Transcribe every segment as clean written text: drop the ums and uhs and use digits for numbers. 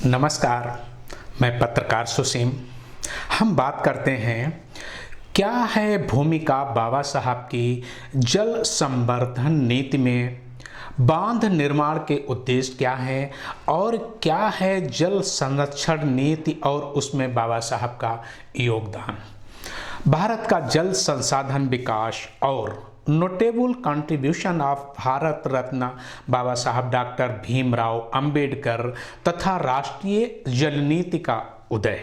नमस्कार, मैं पत्रकार सुसीम। हम बात करते हैं क्या है भूमिका बाबा साहब की जल संवर्धन नीति में, बांध निर्माण के उद्देश्य क्या है और क्या है जल संरक्षण नीति और उसमें बाबा साहब का योगदान। भारत का जल संसाधन विकास और notable contribution of Bharat Ratna बाबा साहब डॉक्टर भीमराव अंबेडकर तथा राष्ट्रीय जल नीति का उदय।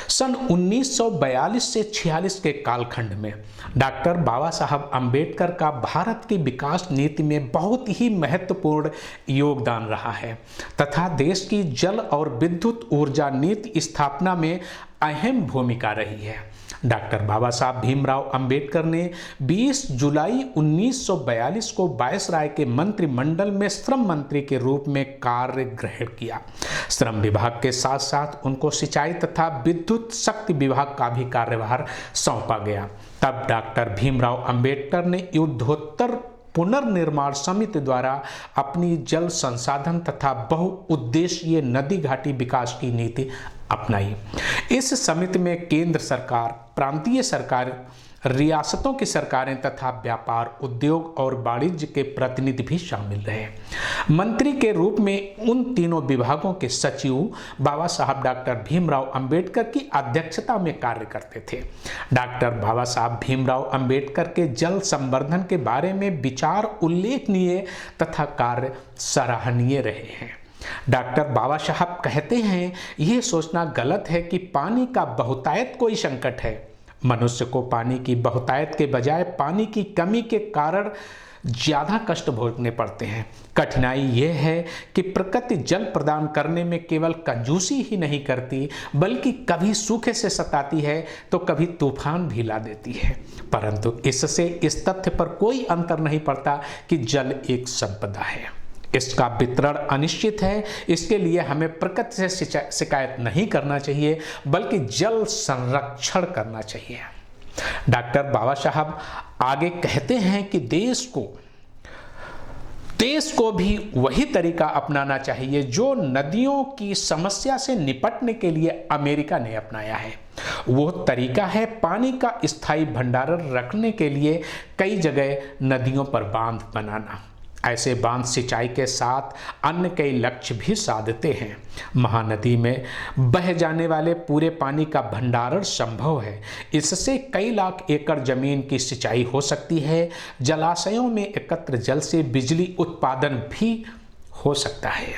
सन 1942 से 46 के कालखंड में डॉक्टर बाबा साहब अंबेडकर का भारत की विकास नीति में बहुत ही महत्वपूर्ण योगदान रहा है तथा देश की जल और विद्युत ऊर्जा नीति स्थापना में अहम भूमिका रही है। डॉक्टर बाबा साहब भीमराव अंबेडकर ने 20 जुलाई 1942 को वायसराय के मंत्रिमंडल में श्रम मंत्री के रूप में कार्य ग्रहण किया। श्रम विभाग के साथ साथ उनको सिंचाई तथा विद्युत शक्ति विभाग का भी कार्यभार सौंपा गया। तब डॉक्टर भीमराव अंबेडकर ने युद्धोत्तर पुनर्निर्माण समिति द्वारा अपनी जल संसाधन तथा बहुउद्देशीय नदी घाटी विकास की नीति अपनाई। इस समिति में केंद्र सरकार, प्रांतीय सरकार, रियासतों की सरकारें तथा व्यापार, उद्योग और वाणिज्य के प्रतिनिधि भी शामिल रहे। मंत्री के रूप में उन तीनों विभागों के सचिव बाबा साहब डॉक्टर भीमराव अंबेडकर की अध्यक्षता में कार्य करते थे। डॉक्टर बाबा साहब भीमराव अंबेडकर के जल संवर्धन के बारे में विचार उल्लेखनीय तथा कार्य सराहनीय रहे हैं। डॉक्टर बाबा साहब कहते हैं, यह सोचना गलत है कि पानी का बहुतायत कोई संकट है। मनुष्य को पानी की बहुतायत के बजाय पानी की कमी के कारण ज्यादा कष्ट भोगने पड़ते हैं। कठिनाई यह है कि प्रकृति जल प्रदान करने में केवल कंजूसी ही नहीं करती, बल्कि कभी सूखे से सताती है तो कभी तूफान भी ला देती है। परंतु इससे इस तथ्य पर कोई अंतर नहीं पड़ता कि जल एक संपदा है, इसका वितरण अनिश्चित है। इसके लिए हमें प्रकृति से शिकायत नहीं करना चाहिए, बल्कि जल संरक्षण करना चाहिए। डॉक्टर बाबा साहब आगे कहते हैं कि देश को भी वही तरीका अपनाना चाहिए जो नदियों की समस्या से निपटने के लिए अमेरिका ने अपनाया है। वो तरीका है पानी का स्थायी भंडारण रखने के लिए कई जगह नदियों पर बांध बनाना। ऐसे बांध सिंचाई के साथ अन्य कई लक्ष्य भी साधते हैं। महानदी में बह जाने वाले पूरे पानी का भंडारण संभव है। इससे कई लाख एकड़ जमीन की सिंचाई हो सकती है। जलाशयों में एकत्र जल से बिजली उत्पादन भी हो सकता है।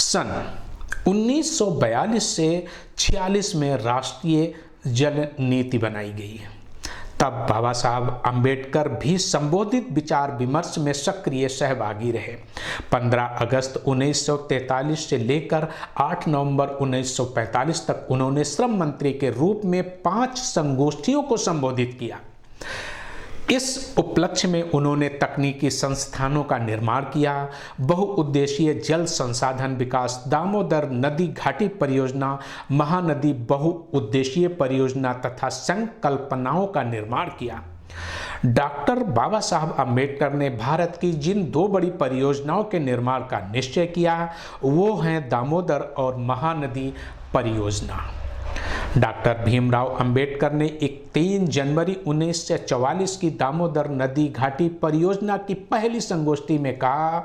सन 1942 से 46 में राष्ट्रीय जल नीति बनाई गई। तब बाबा साहब अंबेडकर भी संबोधित विचार विमर्श में सक्रिय सहभागी रहे। 15 अगस्त 1943 से लेकर 8 नवंबर 1945 तक उन्होंने श्रम मंत्री के रूप में 5 संगोष्ठियों को संबोधित किया। इस उपलक्ष्य में उन्होंने तकनीकी संस्थानों का निर्माण किया, बहुउद्देशीय जल संसाधन विकास, दामोदर नदी घाटी परियोजना, महानदी बहुउद्देशीय परियोजना तथा संकल्पनाओं का निर्माण किया। डॉक्टर बाबा साहब अंबेडकर ने भारत की जिन 2 बड़ी परियोजनाओं के निर्माण का निश्चय किया, वो हैं दामोदर और महानदी परियोजना। डॉक्टर भीमराव अंबेडकर ने 3 जनवरी 1944 की दामोदर नदी घाटी परियोजना की पहली संगोष्ठी में कहा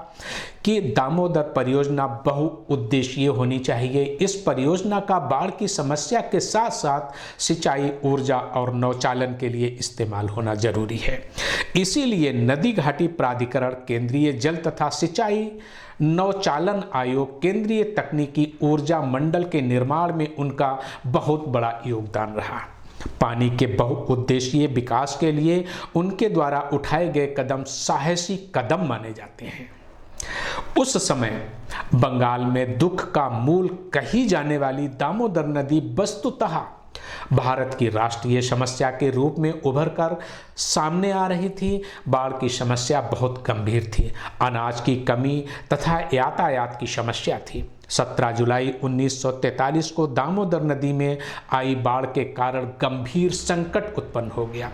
कि दामोदर परियोजना बहुउद्देशीय होनी चाहिए। इस परियोजना का बाढ़ की समस्या के साथ साथ सिंचाई, ऊर्जा और नौचालन के लिए इस्तेमाल होना जरूरी है। इसीलिए नदी घाटी प्राधिकरण, केंद्रीय जल तथा सिंचाई नौचालन आयोग, केंद्रीय तकनीकी ऊर्जा मंडल के निर्माण में उनका बहुत बड़ा योगदान रहा। पानी के बहुउद्देशीय विकास के लिए उनके द्वारा उठाए गए कदम साहसी कदम माने जाते हैं। उस समय बंगाल में दुख का मूल कही जाने वाली दामोदर नदी वस्तुतः भारत की राष्ट्रीय समस्या के रूप में उभरकर सामने आ रही थी। बाढ़ की समस्या बहुत गंभीर थी, अनाज की कमी तथा यातायात की समस्या थी। 17 जुलाई 1943 को दामोदर नदी में आई बाढ़ के कारण गंभीर संकट उत्पन्न हो गया।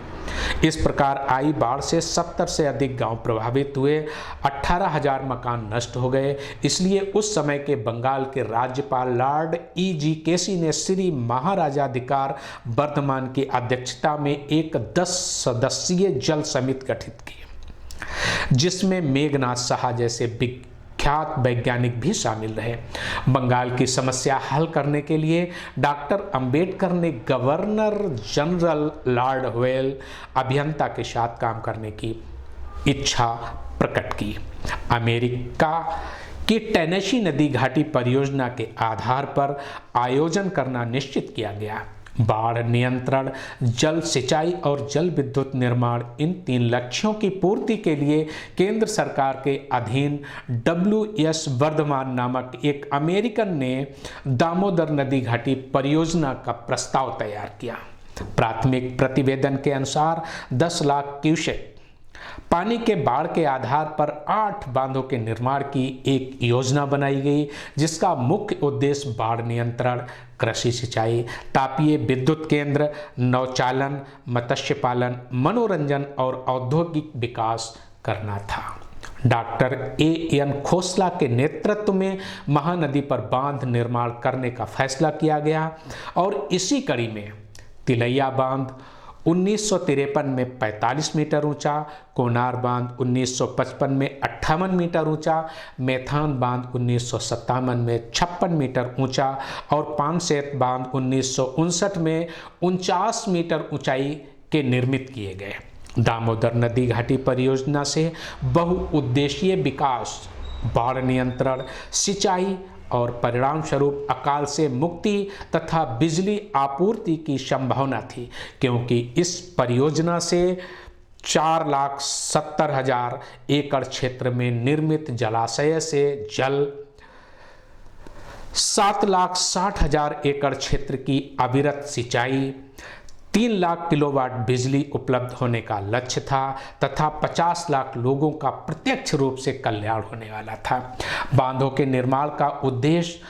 इस प्रकार आई बाढ़ से 70 से अधिक गांव प्रभावित हुए, 18,000 मकान नष्ट हो गए। इसलिए उस समय के बंगाल के राज्यपाल लॉर्ड E.G. केसी ने श्री महाराजाधिकार वर्धमान की अध्यक्षता में एक 10 सदस्यीय जल समिति गठित की, जिसमें मेघनाथ साहा जैसे विख्यात वैज्ञानिक भी शामिल रहे। बंगाल की समस्या हल करने के लिए डॉक्टर अंबेडकर ने गवर्नर जनरल लॉर्ड वेल अभियंता के साथ काम करने की इच्छा प्रकट की। अमेरिका की टेनेसी नदी घाटी परियोजना के आधार पर आयोजन करना निश्चित किया गया। बाढ़ नियंत्रण, जल सिंचाई और जल विद्युत निर्माण, इन 3 लक्ष्यों की पूर्ति के लिए केंद्र सरकार के अधीन W.S. वर्धमान नामक एक अमेरिकन ने दामोदर नदी घाटी परियोजना का प्रस्ताव तैयार किया। प्राथमिक प्रतिवेदन के अनुसार 10 लाख क्यूसेक पानी के बाढ़ के आधार पर 8 बांधों के निर्माण की एक योजना बनाई गई, जिसका मुख्य उद्देश्य बाढ़ नियंत्रण, कृषि सिंचाई, तापीय विद्युत केंद्र, नौचालन, मत्स्य पालन, मनोरंजन और औद्योगिक विकास करना था। Doctor A.N. खोसला के नेतृत्व में महानदी पर बांध निर्माण करने का फैसला किया गया और इसी कड़ी में तिलैया बांध 1953 में 45 मीटर ऊंचा, कोनार बांध 1955 में 58 मीटर ऊंचा, मेथान बांध 1957 में 56 मीटर ऊंचा और पानसेत बांध 1959 में 49 मीटर ऊंचाई के निर्मित किए गए। दामोदर नदी घाटी परियोजना से बहुउद्देशीय विकास, बाढ़ नियंत्रण, सिंचाई और परिणाम स्वरूप अकाल से मुक्ति तथा बिजली आपूर्ति की संभावना थी, क्योंकि इस परियोजना से 4,70,000 एकड़ क्षेत्र में निर्मित जलाशय से जल, 7,60,000 एकड़ क्षेत्र की अविरत सिंचाई, 3 लाख किलोवाट बिजली उपलब्ध होने का लक्ष्य था तथा 50 लाख लोगों का प्रत्यक्ष रूप से कल्याण होने वाला था। बांधों के निर्माण का उद्देश्य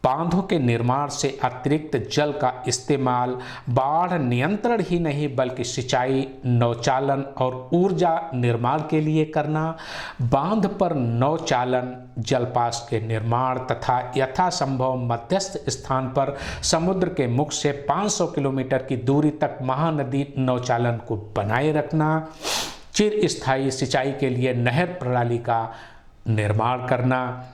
बांधों के निर्माण से अतिरिक्त जल का इस्तेमाल बाढ़ नियंत्रण ही नहीं बल्कि सिंचाई, नौचालन और ऊर्जा निर्माण के लिए करना, बांध पर नौचालन, जलपास के निर्माण तथा यथासंभव मध्यस्थ स्थान पर समुद्र के मुख से 500 किलोमीटर की दूरी तक महानदी नौचालन को बनाए रखना, चिरस्थायी सिंचाई के लिए नहर प्रणाली का निर्माण करना,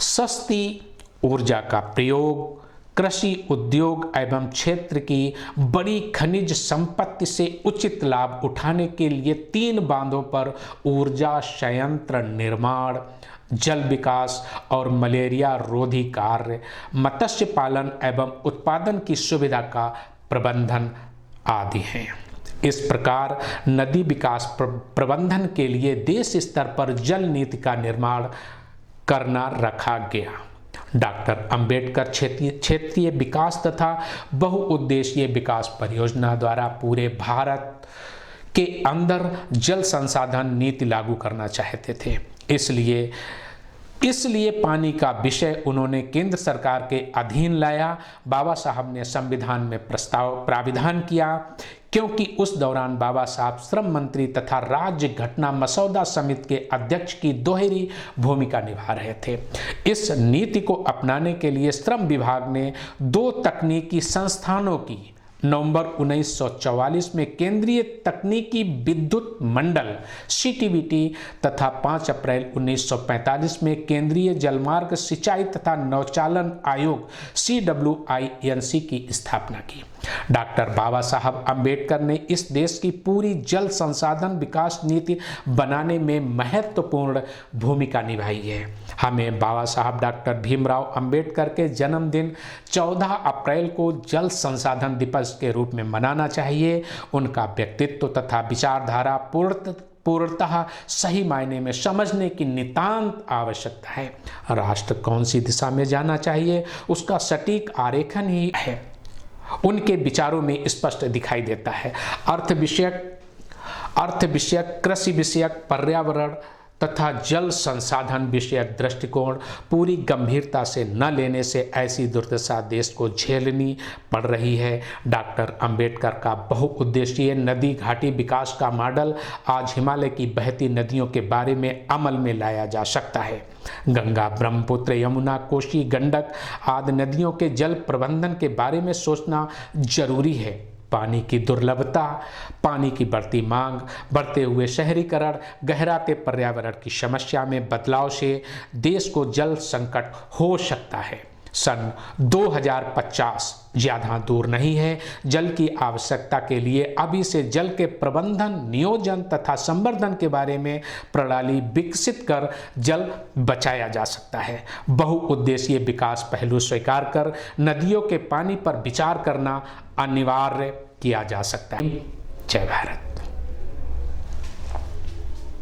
सस्ती ऊर्जा का प्रयोग, कृषि उद्योग एवं क्षेत्र की बड़ी खनिज संपत्ति से उचित लाभ उठाने के लिए 3 बांधों पर ऊर्जा संयंत्र निर्माण, जल विकास और मलेरिया रोधी कार्य, मत्स्य पालन एवं उत्पादन की सुविधा का प्रबंधन आदि हैं। इस प्रकार नदी विकास प्रबंधन के लिए देश स्तर पर जल नीति का निर्माण करना रखा गया। डॉक्टर अंबेडकर क्षेत्रीय विकास तथा बहुउद्देशीय विकास परियोजना द्वारा पूरे भारत के अंदर जल संसाधन नीति लागू करना चाहते थे। इसलिए पानी का विषय उन्होंने केंद्र सरकार के अधीन लाया। बाबा साहब ने संविधान में प्राविधान किया, क्योंकि उस दौरान बाबा साहब श्रम मंत्री तथा राज्य घटना मसौदा समिति के अध्यक्ष की दोहरी भूमिका निभा रहे थे। इस नीति को अपनाने के लिए श्रम विभाग ने 2 तकनीकी संस्थानों की नवंबर 1944 में केंद्रीय तकनीकी विद्युत मंडल CTVT तथा 5 अप्रैल 1945 में केंद्रीय जलमार्ग सिंचाई तथा नौचालन आयोग CWINC की स्थापना की। डॉक्टर बाबा साहब अंबेडकर ने इस देश की पूरी जल संसाधन विकास नीति बनाने में महत्वपूर्ण भूमिका निभाई है। हमें बाबा साहब डॉक्टर भीमराव अंबेडकर के जन्मदिन 14 अप्रैल को जल संसाधन दिवस के रूप में मनाना चाहिए। उनका व्यक्तित्व तथा विचारधारा पूर्णतः सही मायने में समझने की नितांत आवश्यकता है। राष्ट्र कौन सी दिशा में जाना चाहिए उसका सटीक आरेखन ही है, उनके विचारों में स्पष्ट दिखाई देता है। अर्थ विषयक, कृषि विषयक, पर्यावरण तथा जल संसाधन विषयक दृष्टिकोण पूरी गंभीरता से न लेने से ऐसी दुर्दशा देश को झेलनी पड़ रही है। डॉक्टर अंबेडकर का बहुउद्देशीय नदी घाटी विकास का मॉडल आज हिमालय की बहती नदियों के बारे में अमल में लाया जा सकता है। गंगा, ब्रह्मपुत्र, यमुना, कोसी, गंडक आदि नदियों के जल प्रबंधन के बारे में सोचना जरूरी है। पानी की दुर्लभता, पानी की बढ़ती मांग, बढ़ते हुए शहरीकरण, गहराते पर्यावरण की समस्या में बदलाव से देश को जल संकट हो सकता है। सन 2050 ज़्यादा दूर नहीं है। जल की आवश्यकता के लिए अभी से जल के प्रबंधन, नियोजन तथा संवर्धन के बारे में प्रणाली विकसित कर जल बचाया जा सकता है। बहुउद्देशीय विकास पहलू स्वीकार कर नदियों के पानी पर विचार करना अनिवार्य किया जा सकता है। जय भारत।